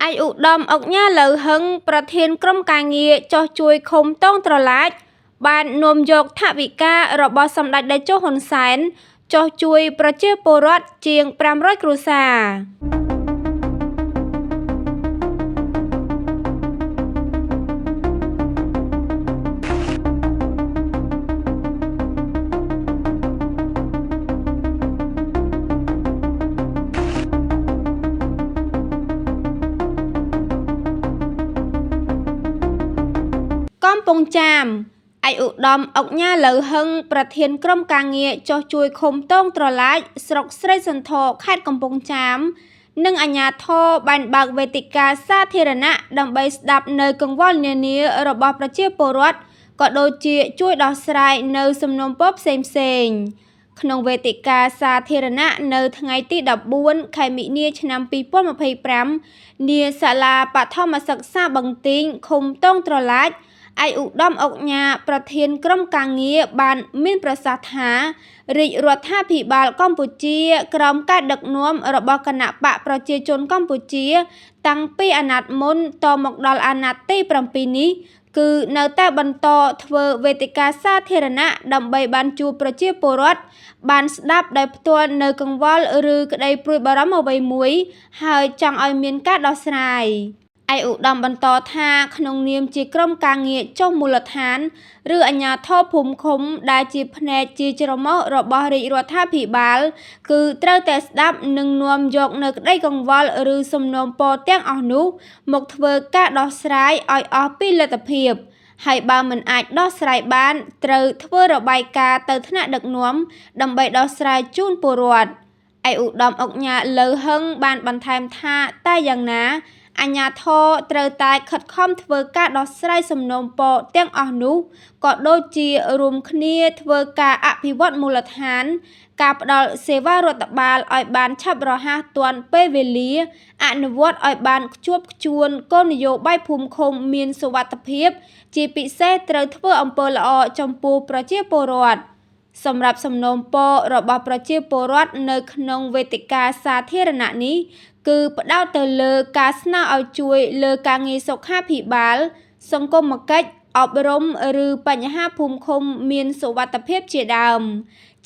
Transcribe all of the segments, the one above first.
ឯកឧត្តមឧកញ៉ា លៅ ហឹង ប្រធានក្រុមការងារចុះជួយឃុំតងត្រឡាចបាននាំយកថវិការបស់សម្ដេចតេជោ ហ៊ុនសែនចុះជួយប្រជាពលរដ្ឋជាង500គ្រួសារកំពង់ចាមឯកឧត្តមឧកញ៉ា លៅ ហឹង ប្រធានក្រុមការងារចុះជួយឃុំតងត្រឡាចស្រុកស្រីសន្ធរ ខេត្តកំពង់ចាម និងអាជ្ញាធរបានបើកវេទិកាសាធារណៈដើម្បីស្ដាប់នូវកង្វល់នានារបស់ប្រជាពលរដ្ឋ ក៏ដូចជាជួយដោះស្រាយនៅសំណុំពរផ្សេងៗក្នុងវេទិកាសាធារណៈនៅថ្ងៃទី14 ខែមិនិនា ឆ្នាំ 2025 នាសាលាបឋមសិក្សាបឹងទីង ឃុំតងត្រឡាច ឯកឧត្តមឧកញ៉ា ប្រធានក្រុមការងារបានមានប្រសាសន៍ថារាជរដ្ឋាភិបាលកម្ពុជាក្រោមការដឹកនាំរបស់គណបក្សប្រជាជនកម្ពុជាតាំងពីអាណត្តិមុនតមកដល់អាណត្តិទី7នេះគឺនៅតែបន្តធ្វើវេទិកាសាធារណៈដើម្បីបានជួបប្រជាពលរដ្ឋបានស្ដាប់ដោយផ្ទាល់នៅកង្វល់ឬក្តីព្រួយបារម្ភអ្វីមួយហើយចង់ឲ្យមានការដោះស្រាយឯកឧត្តមបន្តថាក្នុងនាមជាក្រុមការងារចុះមូលដ្ឋានឬអាជ្ញាធរភូមិឃុំដែលជាផ្នែកជាច្រមុះរបស់រាជរដ្ឋាភិបាលគឺត្រូវតែស្ដាប់និងនាំយកនៅក្តីកង្វល់ឬសំណូមពរទាំងអស់នោះមកធ្វើការដោះស្រាយឲ្យអស់ពីលទ្ធភាពហើយបើមិនអាចដោះស្រាយបានត្រូវធ្វើរបាយការណ៍ទៅថ្នាក់ដឹកនាំដើម្បីដោះស្រាយជូនពលរដ្ឋឯកឧត្តមឧកញ៉ា លៅ ហឹង បានបន្ថែមថាតែយ៉ាងណាអាជ្ញាធរត្រូវតែខិតខំធ្វើការដោះស្រាយសំណូមពរទាំងអស់នោះក៏ដូចជារួមគ្នាធ្វើការអភិវឌ្ឍមូលដ្ឋានការផ្ដល់សេវារដ្ឋបាលឲ្យបានឆាប់រហ័សទាន់ពេលវេលាអនុវត្តឲ្យបានខ្ជាប់ខ្ជួនគោលនយោបាយភូមិឃុំមានសុវត្ថិភាពជាពិសេសត្រូវធ្វើអំពើល្អចំពោះប្រជាពលរដ្ឋសម្រាប់សំណូមពររបស់ប្រជាពលរដ្ឋនៅក្នុងវេទិកាសាធារណៈនេះគឺផ្ដោតទៅលើការស្នើឲ្យជួយលើការងារសុខាភិបាលសង្គមគិច្ចអប់រំឬបញ្ហាភូមិឃុំមានសុវត្ថិភាពជាដើម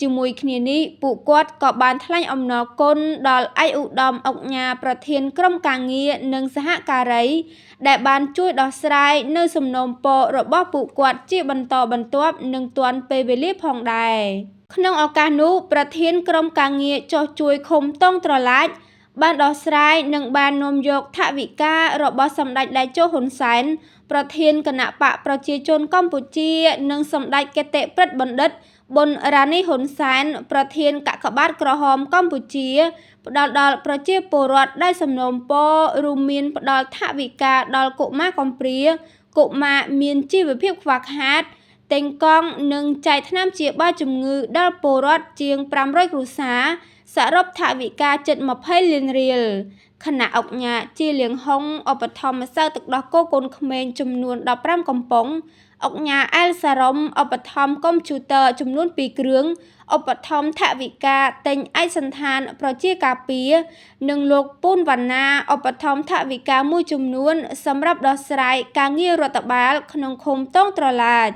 ជាមួយគ្នានេះពួកគាត់ក៏បានថ្លែងអំណរគុណដល់ឯកឧត្តមឧកញ៉ា ប្រធានក្រុមការងារនិងសហការីដែលបានជួយដោះស្រាយនៅសំណូមពររបស់ពួកគាត់ជាបន្តបន្ទាប់និងទាន់ពេលវេលាផងដែរក្នុងឱកាសនោះប្រធានក្រុមការងារចុះជួយឃុំតងត្រឡាចបានដោះស្រាយនិងបាននាំយកថវិការបស់សម្ដេចតេជោ ហ៊ុនសែនប្រធានគណបក្សប្រជាជនកម្ពុជានិងសម្ដេចគតិប្រិទ្ធបណ្ឌិតប៊ុន រ៉ានី ហ៊ុនសែនប្រធានកាកបាទក្រហមកម្ពុជាផ្ដល់ដល់ប្រជាពលរដ្ឋដែលសំណូមពររួមមានផ្ដល់ថវិកាដល់កុមារកំព្រាកុមារមានជីវភាពខ្វះខាតទិញកង់និងចែកថ្នាំព្យាបាលជំងឺដល់ពលរដ្ឋជាង500គ្រួសារសរុបថវិកាជិត20លានរៀលខណៈឧកញ៉ា ជាលៀងហុងឧបត្ថម្ភម្សៅទឹកដោះគោកូនក្មេងចំនួន15កំប៉ុងឧកញ៉ា អែល សារ៉ុមឧបត្ថម្ភកុំព្យូទ័រចំនួន2គ្រឿងឧបត្ថម្ភថវិកាទិញឯកសណ្ឋានប្រជាការពារនិងលោកពូន វណ្ណាឧបត្ថម្ភថវិកាមួយចំនួនសម្រាប់ដោះស្រាយការងាររដ្ឋបាលក្នុងឃុំតងត្រឡាច